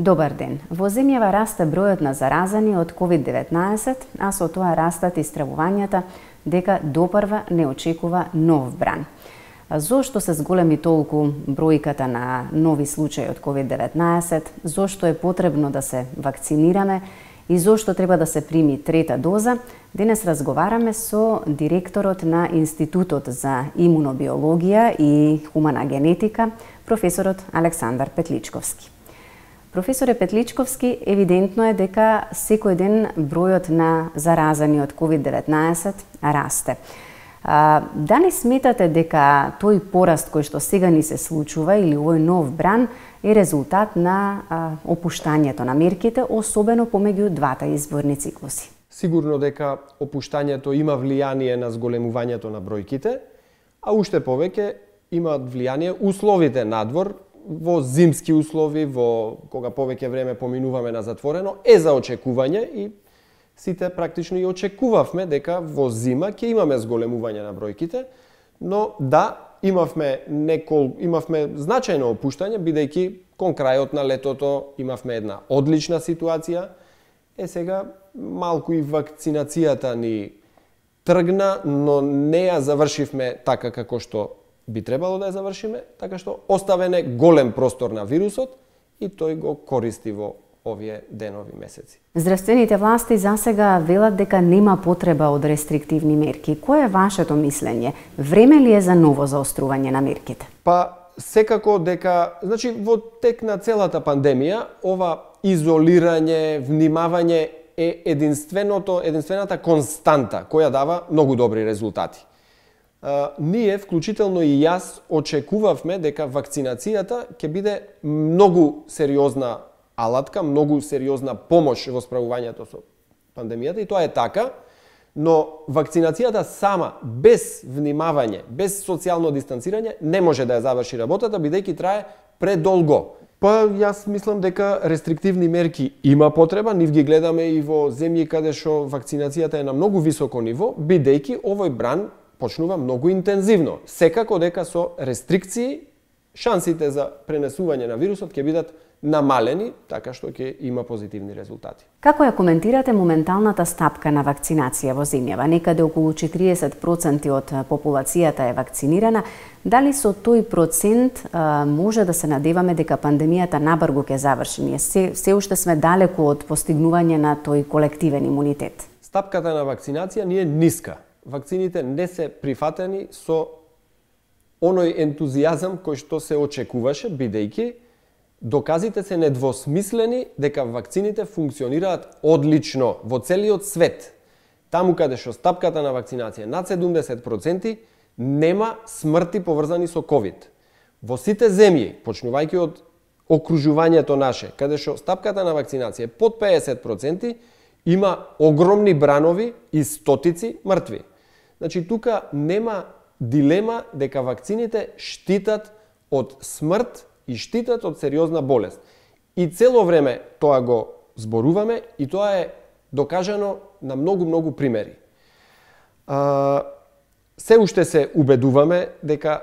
Добар ден. Во земјава расте бројот на заразени од COVID-19, а со тоа растат и стравувањата дека допрва не очекува нов бран. Зошто се зголеми толку бројката на нови случаи од COVID-19, зошто е потребно да се вакцинираме и зошто треба да се прими трета доза, денес разговараме со директорот на Институтот за имунобиологија и хумана генетика, професорот Александар Петличковски. Професоре Петличковски, евидентно е дека секој ден бројот на заразени од COVID-19 расте. Дали сметате дека тој пораст кој што сега ни се случува или овој нов бран е резултат на опуштањето на мерките, особено помеѓу двата изборни циклуси? Сигурно дека опуштањето има влијание на зголемувањето на бројките, а уште повеќе имаат влијание условите надвор, во зимски услови, во кога повеќе време поминуваме на затворено, е за очекување и сите практично и очекувавме дека во зима ќе имаме зголемување на бројките, но да, имавме значајно опуштање, бидејќи кон крајот на летото имавме една одлична ситуација. Сега малку и вакцинацијата ни тргна, но не ја завршивме така како што би требало да ја завршиме, така што оставен е голем простор на вирусот и тој го користи во овие денови, месеци. Здравствените власти засега велат дека нема потреба од рестриктивни мерки. Кое е вашето мислење? Време ли е за ново заострување на мерките? Секако дека, во тек на целата пандемија, ова изолирање, внимавање е единствената константа која дава многу добри резултати. Ние, вклучително и јас, очекувавме дека вакцинацијата ќе биде многу сериозна алатка, многу сериозна помош во справувањето со пандемијата, и тоа е така, но вакцинацијата сама, без внимавање, без социјално дистанцирање, не може да ја заврши работата, бидејќи трае предолго. Јас мислам дека рестриктивни мерки има потреба, нив ги гледаме и во земји каде што вакцинацијата е на многу високо ниво, бидејќи овој бран почнува многу интензивно. Секако дека со рестрикции шансите за пренесување на вирусот ќе бидат намалени, така што ќе има позитивни резултати. Како ја коментирате моменталната стапка на вакцинација во земјава? Некаде околу 40% од популацијата е вакцинирана. Дали со тој процент може да се надеваме дека пандемијата набрзо ќе заврши? Ние се уште сме далеку од постигнување на тој колективен имунитет. Стапката на вакцинација ни е ниска. Вакцините не се прифатени со оној ентузијазам кој што се очекуваше, бидејќи доказите се недвосмислени дека вакцините функционираат одлично во целиот свет. Таму каде што стапката на вакцинација над 70%, нема смрти поврзани со COVID. Во сите земји, почнувајќи од окружувањето наше, каде што стапката на вакцинација е под 50%, има огромни бранови и стотици мртви. Тука нема дилема дека вакцините штитат од смрт и штитат од сериозна болест. И цело време тоа го зборуваме и тоа е докажано на многу примери. Се уште се убедуваме дека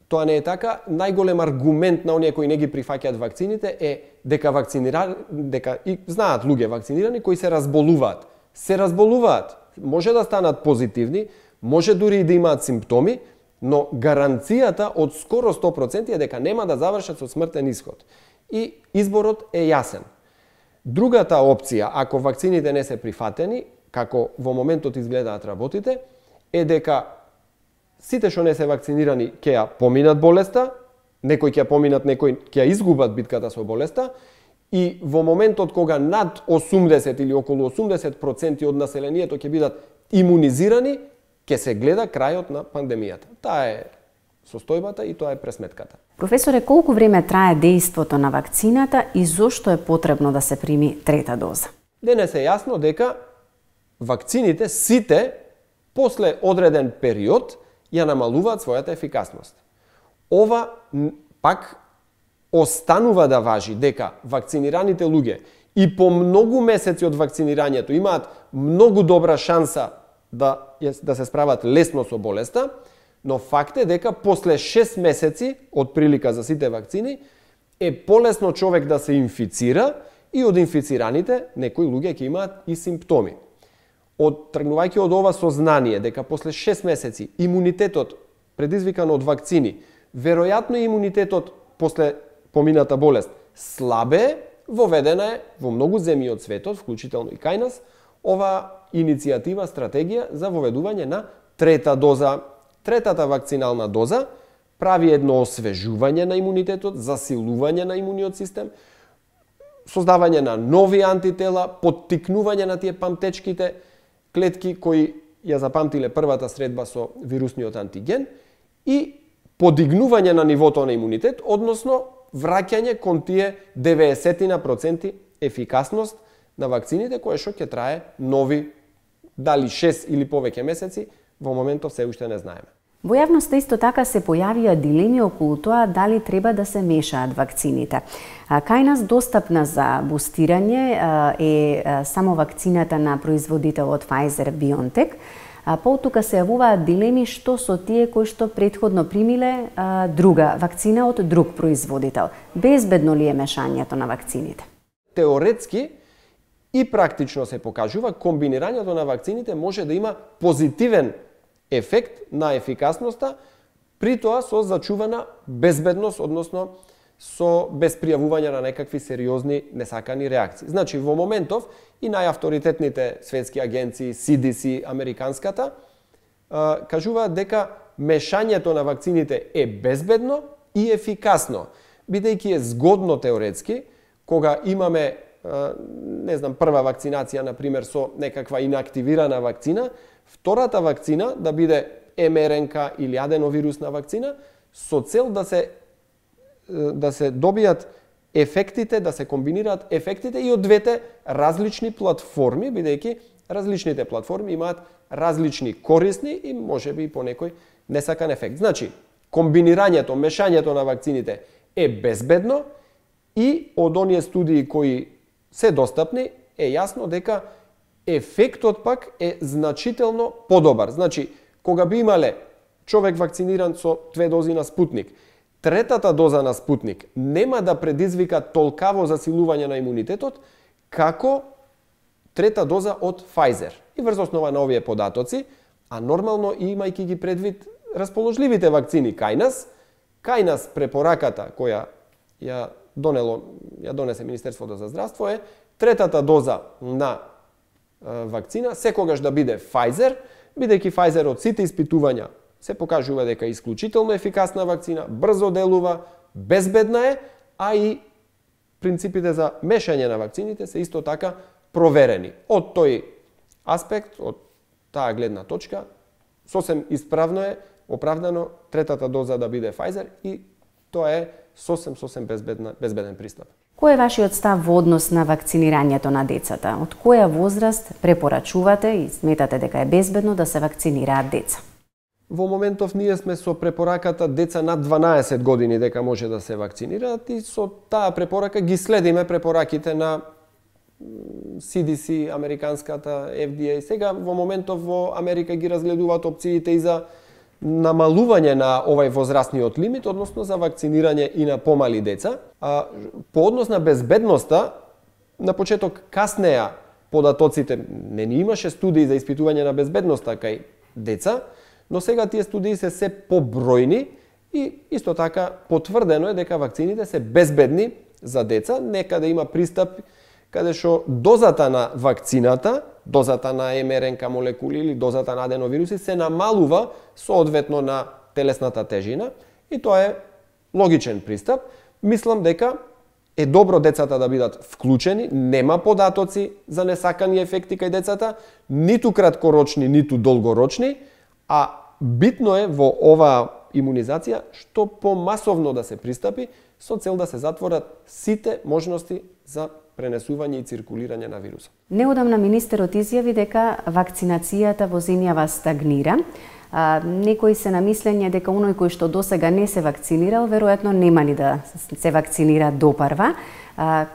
тоа не е така. Најголем аргумент на оние кои не ги прифаќаат вакцините е дека и знаат луѓе вакцинирани кои се разболуваат. Се разболуваат. Може да станат позитивни, може дури и да имаат симптоми, но гаранцијата од скоро 100% е дека нема да завршат со смртен исход. И изборот е јасен. Другата опција, ако вакцините не се прифатени, како во моментот изгледаат работите, е дека сите што не се вакцинирани ќе ја поминат болеста, некои ќе ја поминат, некои ќе ја изгубат битката со болеста, и во моментот кога над 80 или околу 80% од населението ќе бидат имунизирани, ќе се гледа крајот на пандемијата. Таа е состојбата и тоа е пресметката. Професоре, колку време трае дејството на вакцината и зошто е потребно да се прими трета доза? Денес е јасно дека вакцините сите после одреден период ја намалуваат својата ефикасност. Ова пак останува да важи дека вакцинираните луѓе и по многу месеци од вакцинирањето имаат многу добра шанса да се справат лесно со болеста, но факт е дека после 6 месеци од прилика за сите вакцини е полесно човек да се инфицира и од инфицираните некои луѓе ќе имаат и симптоми. Тргнувајќи од ова сознание дека после 6 месеци имунитетот предизвикан од вакцини, веројатно имунитетот после помината болест слабе, воведена е во многу земји од светот, вклучително и кај нас, ова иницијатива, стратегија за воведување на трета доза. Третата вакцинална доза прави едно освежување на имунитетот, засилување на имуниот систем, создавање на нови антитела, поттикнување на тие памтечките клетки кои ја запамтиле првата средба со вирусниот антиген и подигнување на нивото на имунитет, односно враќање кон тие 90% ефикасност на вакцините, кое што ќе трае нови, дали 6 или повеќе месеци, во моментов се уште не знаеме. Во јавноста исто така се појавија дилеми околу тоа дали треба да се мешаат вакцините. Кај нас достапна за бустирање е само вакцината на производителот Pfizer-BioNTech. Поутука се јавуваат дилеми што со тие кои што претходно примиле друга вакцина од друг производител. Безбедно ли е мешањето на вакцините? Теоретски и практично се покажува комбинирањето на вакцините може да има позитивен ефект на ефикасноста, при тоа со зачувана безбедност, односно со без пријавување на некакви сериозни несакани реакции. Значи, во моментов и најавторитетните светски агенции, CDC, американската, кажуваат дека мешањето на вакцините е безбедно и ефикасно, бидејќи е згодно теоретски, кога имаме прва вакцинација, например, со некаква инактивирана вакцина, втората вакцина да биде МРНК или аденовирусна вакцина, со цел да се добијат ефектите, да се комбинираат ефектите и од двете различни платформи, бидејќи различните платформи имаат различни корисни и можеби по некој несакан ефект. Значи, комбинирањето, мешањето на вакцините е безбедно и од оние студии кои се достапни е јасно дека ефектот пак е значително подобар. Значи, кога би имале човек вакциниран со 2 дози на Спутник, третата доза на Спутник нема да предизвика толкаво засилување на имунитетот како трета доза од Pfizer. И врз основа на овие податоци, а нормално и имајќи ги предвид расположливите вакцини кај нас препораката која ја донесе Министерството за здравство е третата доза на вакцина секогаш да биде Pfizer, бидејќи Pfizer од сите испитувања се покажува дека е исклучително ефикасна вакцина, брзо делува, безбедна е, а и принципите за мешање на вакцините се исто така проверени. Од тој аспект, од таа гледна точка, сосем исправно е, оправдано третата доза да биде Pfizer и тоа е сосем безбеден пристап. Кој е вашиот став во однос на вакцинирањето на децата? Од која возраст препорачувате и сметате дека е безбедно да се вакцинираат деца? Во моментов ние сме со препораката деца над 12 години дека може да се вакцинираат и со таа препорака ги следиме препораките на CDC, американската FDA. Сега во моментов во Америка ги разгледуваат опциите и за намалување на овај возрастниот лимит, односно за вакцинирање и на помали деца. По однос на безбедноста, на почеток каснеа податоците, не ни имаше студии за испитување на безбедноста кај деца, но сега тие студии се побројни и исто така потврдено е дека вакцините се безбедни за деца, некаде има пристап каде што дозата на вакцината, дозата на МРНК молекули или дозата на аденовируси се намалува соодветно на телесната тежина и тоа е логичен пристап. Мислам дека е добро децата да бидат вклучени, нема податоци за несакани ефекти кај децата, ниту краткорочни, ниту долгорочни, а битно е во оваа имунизација што помасовно да се пристапи со цел да се затворат сите можности за пренесување и циркулирање на вирусот. Неодамна министерот изјави дека вакцинацијата во земјава стагнира. Некои се на мислење дека оној кој што досега не се вакцинирал, веројатно нема ни да се вакцинира допарва.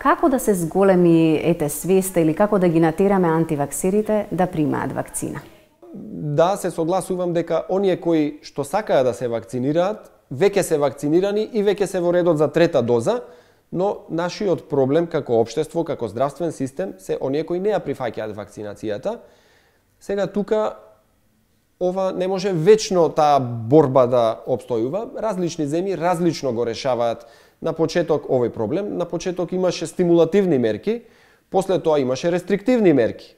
Како да се зголеми свеста или како да ги натераме антиваксерите да примаат вакцина? Да, се согласувам дека оние кои што сакаат да се вакцинираат, веќе се вакцинирани и веќе се во редот за трета доза, но нашиот проблем како општество, како здравствен систем се оние кои не ја прифаќаат вакцинацијата. Сега тука ова не може вечно таа борба да обстојува. Различни земји различно го решаваат на почеток овој проблем. На почеток имаше стимулативни мерки, после тоа имаше рестриктивни мерки.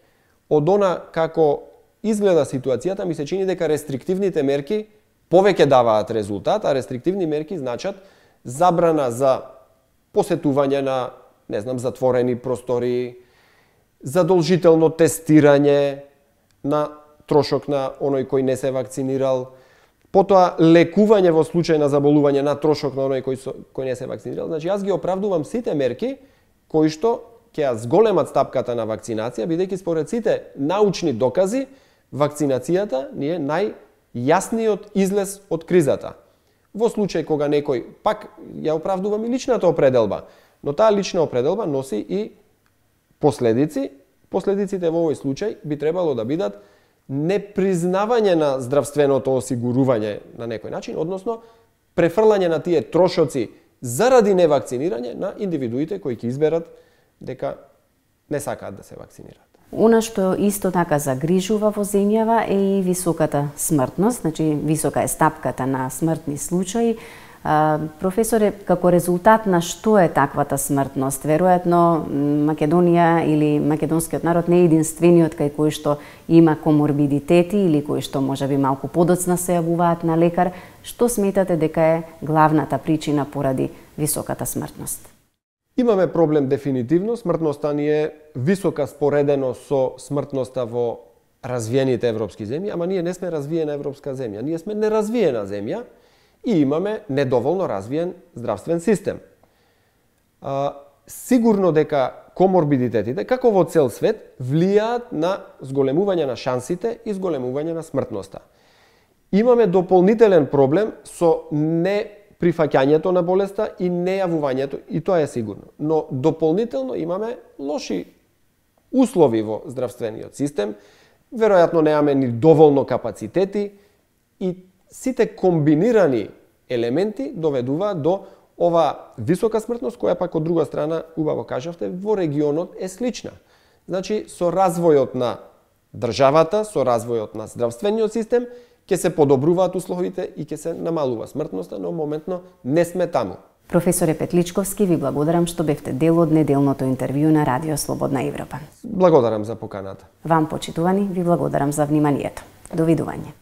Од она како изгледа ситуацијата, ми се чини дека рестриктивните мерки повеќе даваат резултат, а рестриктивни мерки значат забрана за посетување на, затворени простори, задолжително тестирање на трошок на оној кој не се вакцинирал, потоа лекување во случај на заболување на трошок на оној кој не се вакцинирал. Значи, јас ги оправдувам сите мерки кои што ќе ја зголемат стапката на вакцинација, бидејќи според сите научни докази, вакцинацијата ни е најјасниот излез од кризата. Во случај кога некој, пак ја оправдувам и личната определба, но таа лична определба носи и последици. Последиците во овој случај би требало да бидат непризнавање на здравственото осигурување на некој начин, односно префрлање на тие трошоци заради невакцинирање на индивидуите кои ќе изберат дека не сакаат да се вакцинираат. Она што исто така загрижува во земјава е и високата смртност, значи висока е стапката на смртни случаи. Професоре, како резултат на што е таквата смртност? Веројатно Македонија или македонскиот народ не е единствениот кај кој што има коморбидитети или кои што можеби малку подоцна се јавуваат на лекар. Што сметате дека е главната причина поради високата смртност? Имаме проблем дефинитивно, смртноста ни е висока споредено со смртноста во развиените европски земји, ама ние не сме развиена европска земја, ние сме неразвиена земја и имаме недоволно развиен здравствен систем. Сигурно дека коморбидитетите, како во цел свет, влијаат на зголемување на шансите и зголемување на смртноста. Имаме дополнителен проблем со неприфаќањето на болеста и нејавувањето, и тоа е сигурно. Но дополнително имаме лоши услови во здравствениот систем, веројатно немаме ни доволно капацитети и сите комбинирани елементи доведуваат до ова висока смртност, која пак од друга страна, убаво кажавте, во регионот е слична. Значи, со развојот на државата, со развојот на здравствениот систем, ќе се подобруваат условите и ќе се намалува смртноста, но моментно не сме таму. Професоре Петличковски, ви благодарам што бевте дел од неделното интервју на Радио Слободна Европа. Благодарам за поканата. Вам, почитувани, ви благодарам за вниманието. Довидување.